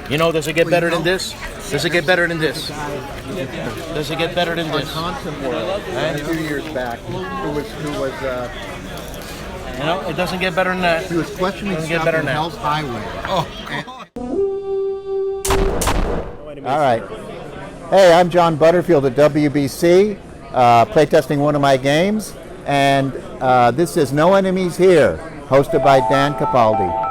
You know, does it get better than this? Does it get better than this? Does it get better than this? Content World, a few years back, who was you know, it doesn't get better than that. he was questioning stuff in Hell's Highway. All right. Hey, I'm John Butterfield at WBC, playtesting one of my games, and this is No Enemies Here, hosted by Dan Capaldi.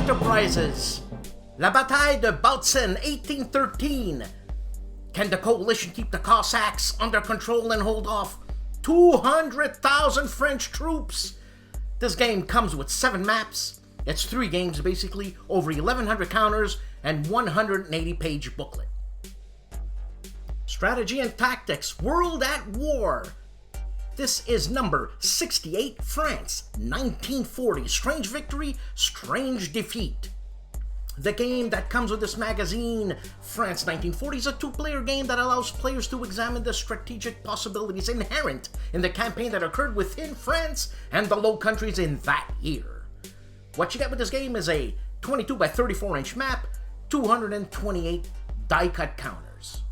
Enterprises. La Bataille de Bautzen, 1813. Can the coalition keep the Cossacks under control and hold off 200,000 French troops? This game comes with 7 maps. It's 3 games basically, over 1,100 counters, and 180-page booklet. Strategy and Tactics, World at War. This is number 68, France, 1940. Strange victory, strange defeat. The game that comes with this magazine, France 1940, is a 2-player game that allows players to examine the strategic possibilities inherent in the campaign that occurred within France and the Low Countries in that year. What you get with this game is a 22 by 34 inch map, 228 die-cut counters.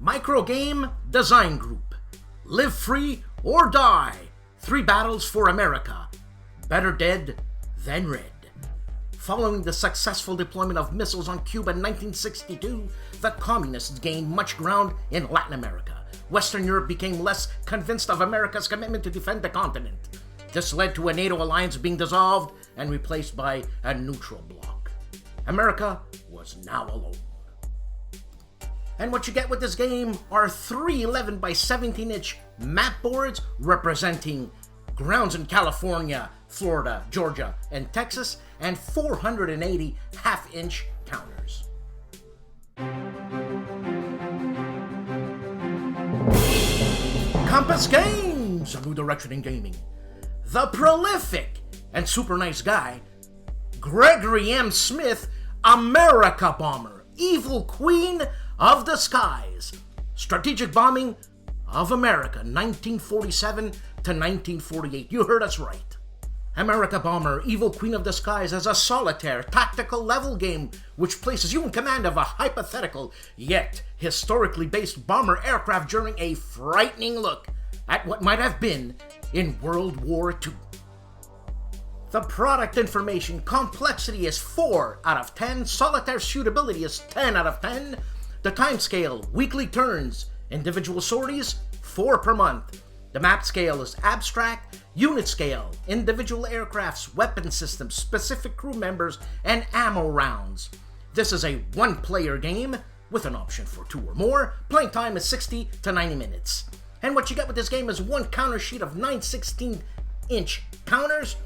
Microgame Design Group. Live Free or Die. 3 battles for America. Better dead than red. Following the successful deployment of missiles on Cuba in 1962, the communists gained much ground in Latin America. Western Europe became less convinced of America's commitment to defend the continent. This led to a NATO alliance being dissolved and replaced by a neutral bloc. America was now alone. And what you get with this game are 3 11 by 17 inch map boards representing grounds in California, Florida, Georgia, and Texas, and 480 half-inch counters. Compass Games, a new direction in gaming. The prolific and super nice guy, Gregory M. Smith, America Bomber, Evil Queen of the Skies, Strategic Bombing of America, 1947 to 1948. You heard us right. America Bomber, Evil Queen of the Skies is a solitaire, tactical level game which places you in command of a hypothetical, yet historically based bomber aircraft during a frightening look at what might have been in World War II. The product information complexity is 4 out of 10, solitaire suitability is 10 out of 10, the time scale, weekly turns, individual sorties, 4 per month. The map scale is abstract, unit scale, individual aircrafts, weapon systems, specific crew members, and ammo rounds. This is a 1-player game with an option for 2 or more. Playing time is 60 to 90 minutes. And what you get with this game is 1 counter sheet of 9 16-inch counters,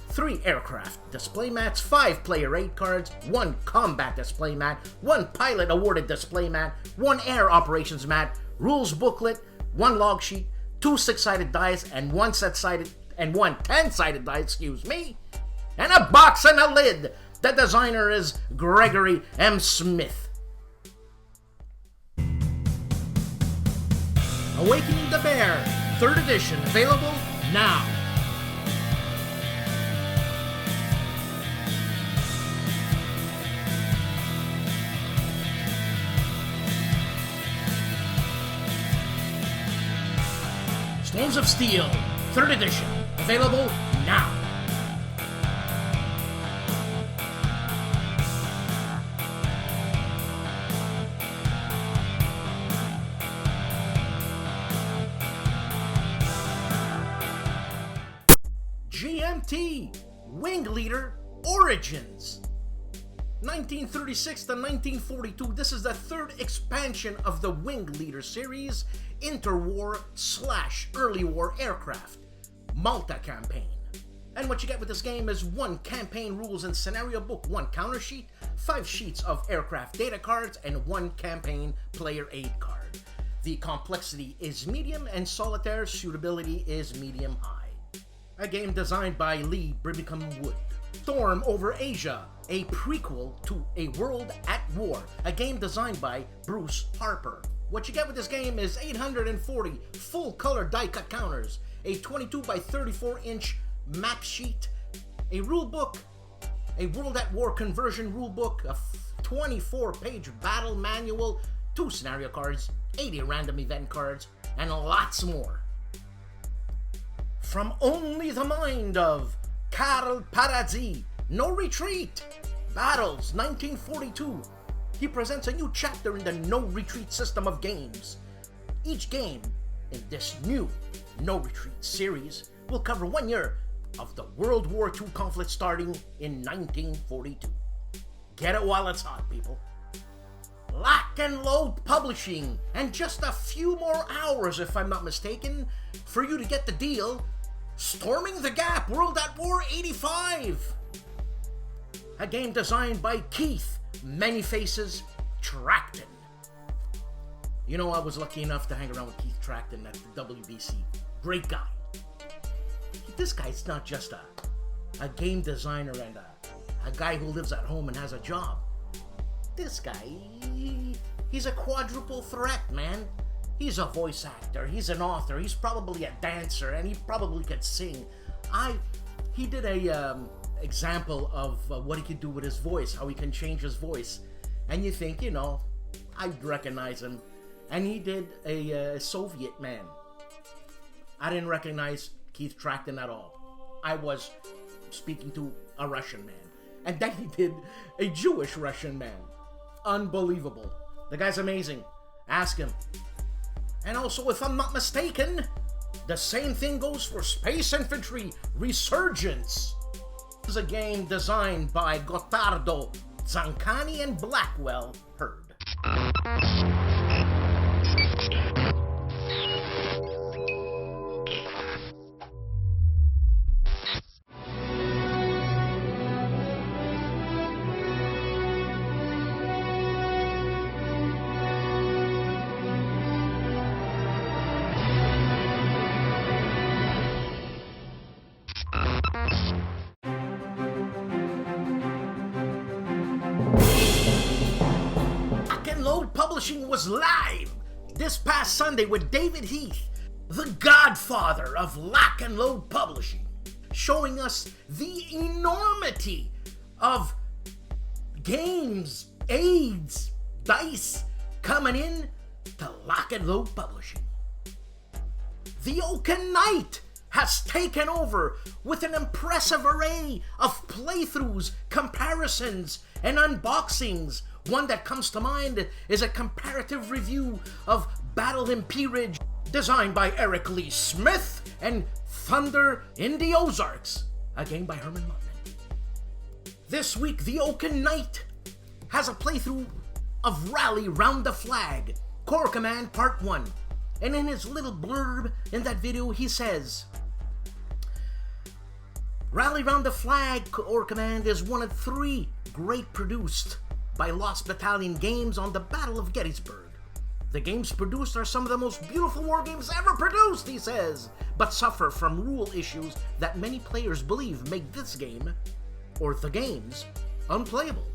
3 aircraft display mats, 5 player 8 cards, 1 combat display mat, 1 pilot awarded display mat, 1 air operations mat, rules booklet, 1 log sheet, 2 6-sided dice, and 1 10-sided die, and a box and a lid. The designer is Gregory M. Smith. Awakening the Bear, 3rd edition, available now. Storms of Steel, 3rd edition, available now. GMT, Wing Leader Origins. 1936 to 1942, this is the third expansion of the Wing Leader series, Interwar/Early War Aircraft, Malta Campaign. And what you get with this game is 1 campaign rules and scenario book, 1 counter sheet, 5 sheets of aircraft data cards, and 1 campaign player aid card. The complexity is medium and solitaire suitability is medium high. A game designed by Lee Brigham Wood. Storm Over Asia, a prequel to A World at War, a game designed by Bruce Harper. What you get with this game is 840 full-color die-cut counters, a 22 by 34-inch map sheet, a rule book, a World at War conversion rule book, a 24-page battle manual, 2 scenario cards, 80 random event cards, and lots more. From only the mind of Carl Parazzi, No Retreat, Battles 1942, he presents a new chapter in the No Retreat system of games. Each game in this new No Retreat series will cover 1 year of the World War II conflict starting in 1942. Get it while it's hot, people. Lock and Load Publishing, and just a few more hours, if I'm not mistaken, for you to get the deal. Storming the Gap, World at War 85. A game designed by Keith Many Faces Tracton. You know, I was lucky enough to hang around with Keith Tracton at the WBC. Great guy. This guy's not just a game designer and a guy who lives at home and has a job. This guy, he's a quadruple threat, man. He's a voice actor, he's an author, he's probably a dancer, and he probably could sing. He did a example of what he could do with his voice, how he can change his voice. And you think, you know, I'd recognize him. And he did a Soviet man. I didn't recognize Keith Tracton at all. I was speaking to a Russian man. And then he did a Jewish Russian man. Unbelievable. The guy's amazing. Ask him. And also, if I'm not mistaken, the same thing goes for Space Infantry Resurgence. This is a game designed by Gottardo, Zancani, and Blackwell Hurd. Publishing was live this past Sunday with David Heath, the godfather of Lock and Load Publishing, showing us the enormity of games, aids, dice coming in to Lock and Load Publishing. The Oaken Knight has taken over with an impressive array of playthroughs, comparisons, and unboxings. One that comes to mind is a comparative review of Battle in Peerage, designed by Eric Lee Smith, and Thunder in the Ozarks, a game by Herman Muttman. This week, the Oaken Knight has a playthrough of Rally Round the Flag, Corps Command Part 1. And in his little blurb in that video, he says, Rally Round the Flag Corps Command is one of 3 great produced by Lost Battalion games on the Battle of Gettysburg. The games produced are some of the most beautiful war games ever produced, he says, but suffer from rule issues that many players believe make this game, or the games, unplayable.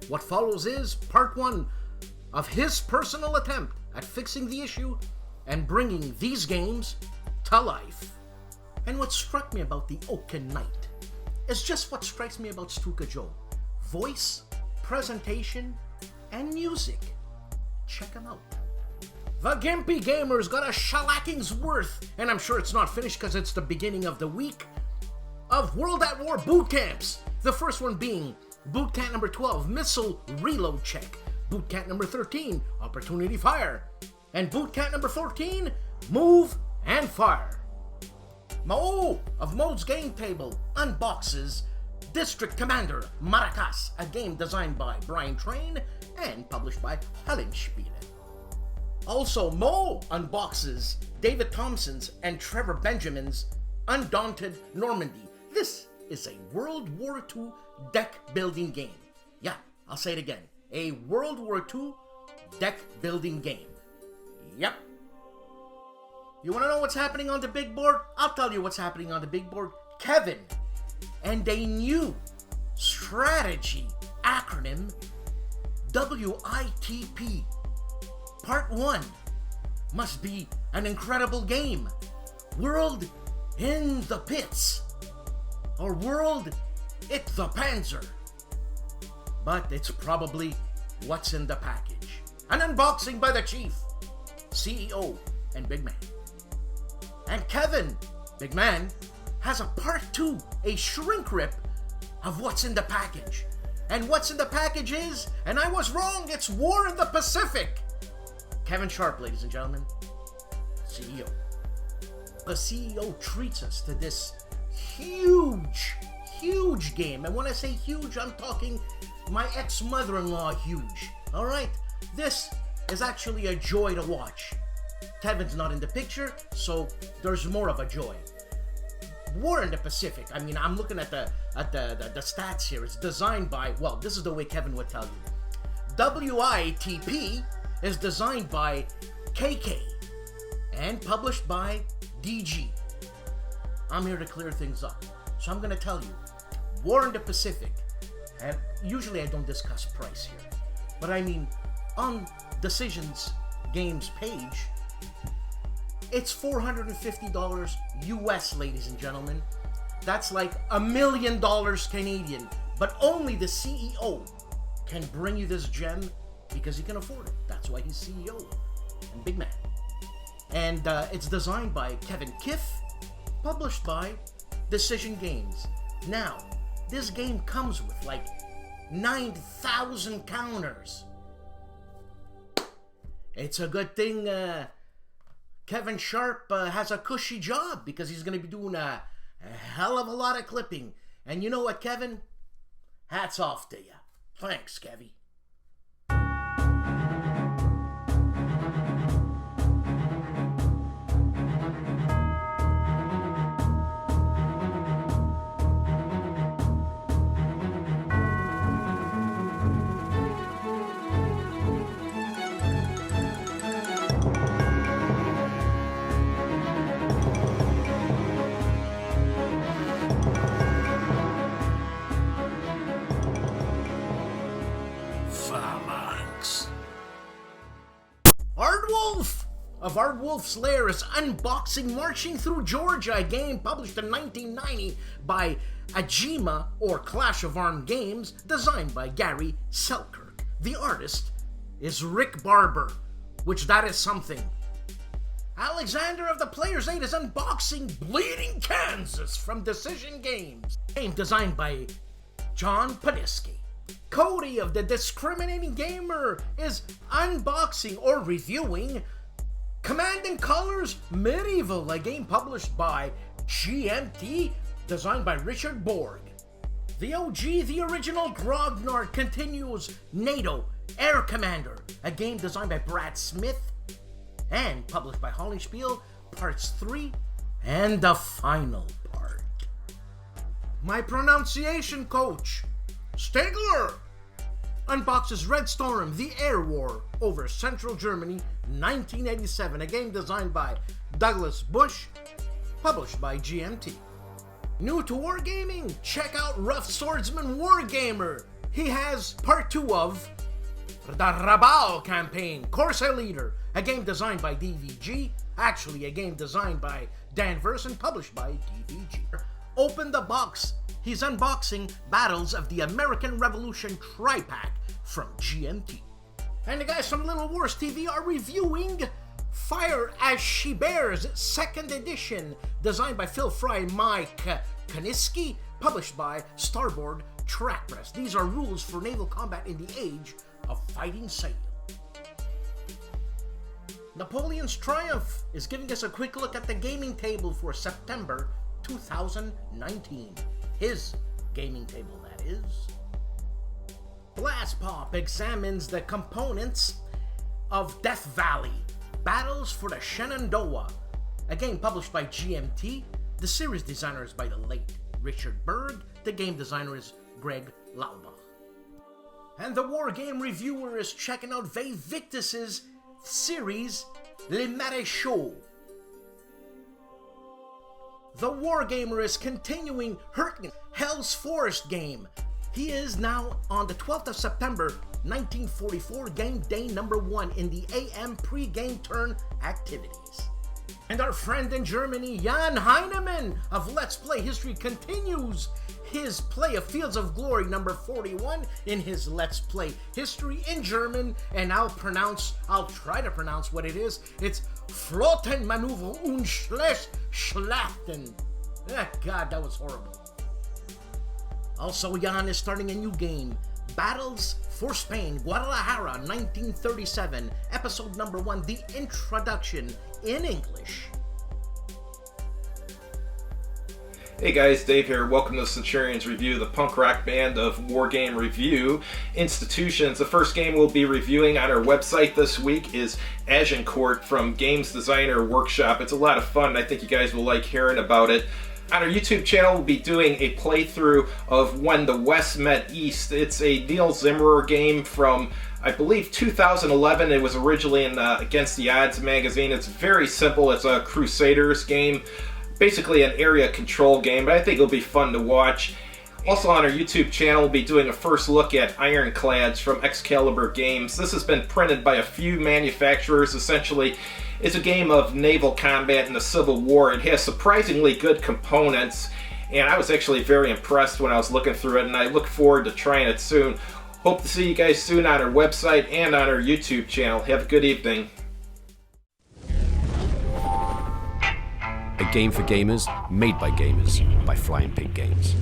What follows is part 1 of his personal attempt at fixing the issue and bringing these games to life. And what struck me about the Oaken Knight is just what strikes me about STUKAJOE. Voice, presentation, and music. Check them out. The GIMPY Gamers got a shellacking's worth, and I'm sure it's not finished because it's the beginning of the week, of World at War boot camps. The first one being Boot Camp number 12, Missile Reload Check. Boot Camp number 13, Opportunity Fire. And Boot Camp number 14, Move and Fire. MAURO of Mode's Game Table unboxes District Commander Maracas, a game designed by Brian Train and published by HOLLANDSPIELE. Also, Mo unboxes David Townsend's and Trevor Benjamin's Undaunted Normandy. This is a World War II deck building game. Yeah, I'll say it again. A World War II deck building game. Yep. You want to know what's happening on the big board? I'll tell you what's happening on the big board. Kevin and a new strategy acronym, WITP. Part 1 must be an incredible game. World in the Pits. Or World at the Panzer. But it's probably what's in the package. An unboxing by the Chief, CEO, and Big Man. And Kevin, Big Man, has a part 2, a shrink rip of what's in the package. And what's in the package is, and I was wrong, it's War in the Pacific. Kevin Sharp, ladies and gentlemen, CEO. The CEO treats us to this huge game. And when I say huge, I'm talking my ex-mother-in-law huge. All right? This is actually a joy to watch. Kevin's not in the picture, so there's more of a joy. War in the Pacific. I mean, I'm looking at the stats here. It's designed by, well, this is the way Kevin would tell you. WITP is designed by KK and published by DG. I'm here to clear things up. So I'm going to tell you, War in the Pacific, and usually I don't discuss price here, but I mean, on Decisions Games page, it's $450 US, ladies and gentlemen. That's like $1 million Canadian, but only the CEO can bring you this gem because he can afford it. That's why he's CEO and Big Man. And it's designed by Kevin Kiff, published by Decision Games. Now, this game comes with like 9,000 counters. It's a good thing Kevin Sharp has a cushy job because he's going to be doing a hell of a lot of clipping. And you know what, Kevin? Hats off to you. Thanks, Kevy. ARDWULF of ARDWULF'S LAIR is unboxing Marching Through Georgia, a game published in 1990 by Ajima, or Clash of Armed Games, designed by Gary Selkirk. The artist is Rick Barber, which that is something. Alexander of the Players 8 is unboxing Bleeding Kansas from Decision Games, game designed by John Padiski. Cody of the Discriminating Gamer is unboxing or reviewing Command and Colors Medieval, a game published by GMT, designed by Richard Borg. The OG, the original Grognard, continues NATO Air Commander, a game designed by Brad Smith and published by HOLLANDSPIELE, Parts 3 and the final part. My pronunciation coach, Stegler, unboxes Red Storm, the Air War over Central Germany, 1987, a game designed by Douglas Bush, published by GMT. New to Wargaming, check out Rough Swordsman Wargamer. He has part 2 of the Rabal campaign, Corsair Leader, a game designed by DVG, actually a game designed by Dan Verson, published by DVG. Open the box. He's unboxing Battles of the American Revolution Tri-Pack from GMT. And the guys from Little Wars TV are reviewing Fire as She Bears 2nd edition, designed by Phil Fry and Mike Kaniski, published by Starboard Track Press. These are rules for naval combat in the age of fighting sail. Napoleon's Triumph is giving us a quick look at the gaming table for September 2019. His gaming table that is. BLASTPOP examines the components of Death Valley, Battles for the Shenandoah, a game published by GMT. The series designer is by the late Richard Berg. The game designer is Greg Laubach. And the Wargame reviewer is checking out Victus's series Les Maréchaux. The Wargamer is continuing Hell's Forest game. He is now on the 12th of September 1944, game day number 1 in the AM pre-game turn activities. And our friend in Germany, Jan Heinemann of Let's Play History, continues his play of Fields of Glory number 41 in his Let's Play History in German, and I'll try to pronounce what it is. It's Flottenmanöver und Schlachten. God, that was horrible. Also, Jan is starting a new game, Battles for Spain, Guadalajara, 1937, episode number 1, the introduction in English. Hey guys, Dave here. Welcome to Centurion's review, the punk rock band of Wargame Review Institutions. The first game we'll be reviewing on our website this week is Agincourt from Games Designer Workshop. It's a lot of fun. I think you guys will like hearing about it. On our YouTube channel, we'll be doing a playthrough of When the West Met East. It's a Neil Zimmerer game from, I believe, 2011. It was originally in Against the Odds magazine. It's very simple. It's a Crusaders game, basically an area control game, but I think it'll be fun to watch. Also on our YouTube channel, we'll be doing a first look at Ironclads from Excalibur Games. This has been printed by a few manufacturers. Essentially, it's a game of naval combat in the Civil War. It has surprisingly good components, and I was actually very impressed when I was looking through it, and I look forward to trying it soon. Hope to see you guys soon on our website and on our YouTube channel. Have a good evening. A game for gamers, made by gamers, by Flying Pig Games.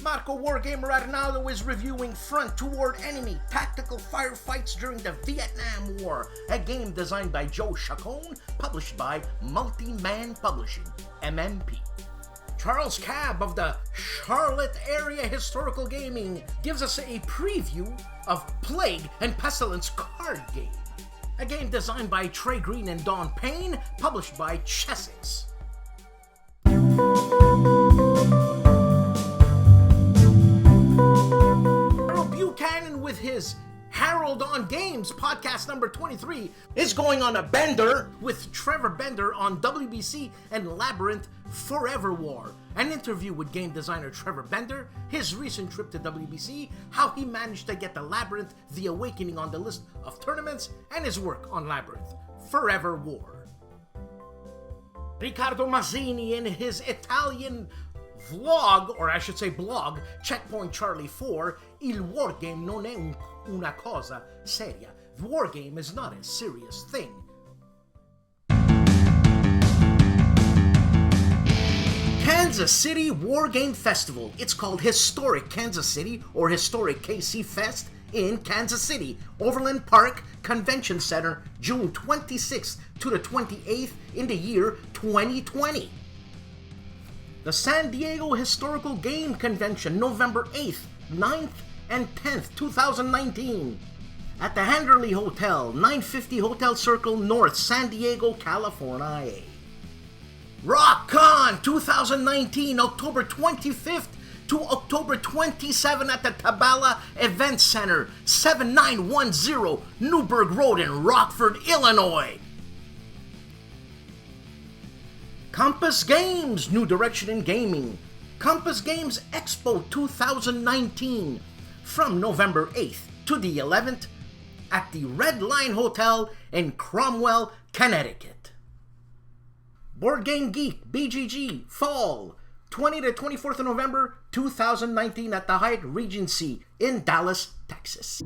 Marco Wargamer Arnaldo is reviewing Front Toward Enemy, Tactical Firefights During the Vietnam War, a game designed by Joe Chacon, published by Multi-Man Publishing, MMP. Charles Cabb of the Charlotte Area Historical Gaming gives us a preview of Plague and Pestilence card game, a game designed by Trey Green and Don Payne, published by Chessex. Buchanan with his Harold on Games podcast number 23 is going on a bender with Trevor Bender on WBC and Labyrinth Forever War. An interview with game designer Trevor Bender, his recent trip to WBC, how he managed to get the Labyrinth The Awakening on the list of tournaments, and his work on Labyrinth Forever War. Riccardo Masini in his Italian vlog, or I should say blog, Checkpoint Charlie 4, Il Wargame non è una cosa seria. The Wargame is not a serious thing. Kansas City Wargame Festival. It's called Historic Kansas City, or Historic KC Fest, in Kansas City, Overland Park Convention Center, June 26th to the 28th in the year 2020. The San Diego Historical Game Convention, November 8th, 9th, and 10th, 2019. At the Handerley Hotel, 950 Hotel Circle North, San Diego, California. RockCon 2019, October 25th to October 27th at the Tabala Event Center, 7910 Newburgh Road in Rockford, Illinois. Compass Games, New Direction in Gaming. Compass Games Expo 2019 from November 8th to the 11th at the Red Line Hotel in Cromwell, Connecticut. Board Game Geek, BGG, Fall, 20 to 24th of November 2019 at the Hyatt Regency in Dallas, Texas.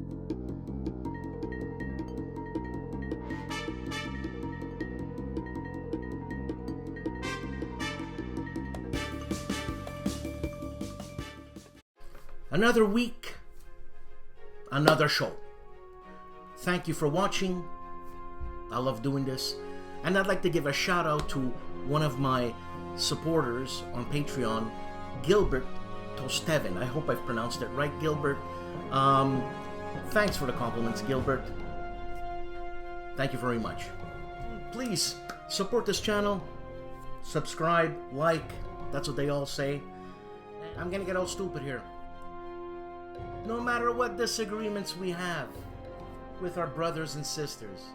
Another week, another show. Thank you for watching. I love doing this. And I'd like to give a shout out to one of my supporters on Patreon, Gilbert Tosteven. I hope I've pronounced it right, Gilbert. Thanks for the compliments, Gilbert. Thank you very much. Please support this channel. Subscribe, like. That's what they all say. I'm gonna get all stupid here. No matter what disagreements we have with our brothers and sisters,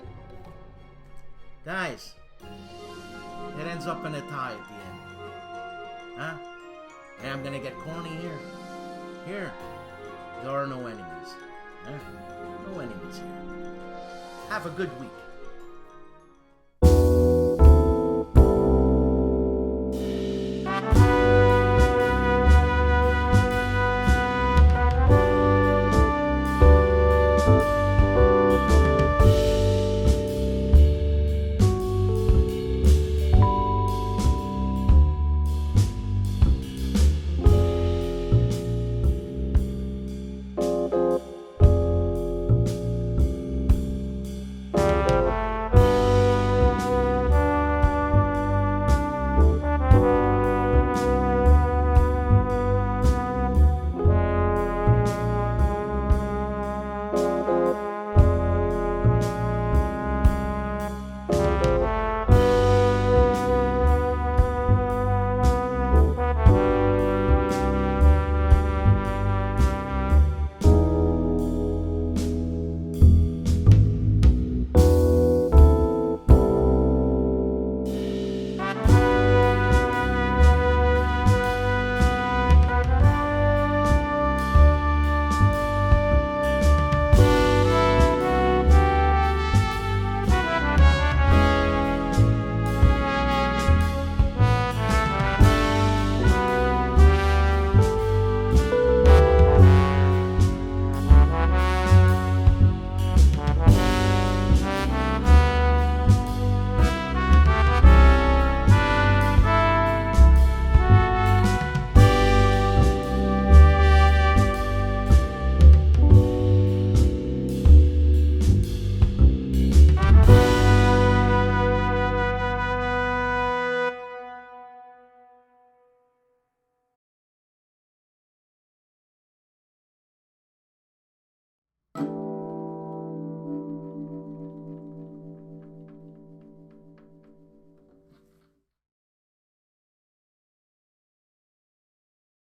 guys, it ends up in a tie at the end. Huh? And I'm gonna get corny here. Here, there are no enemies. Huh? No enemies here. Have a good week.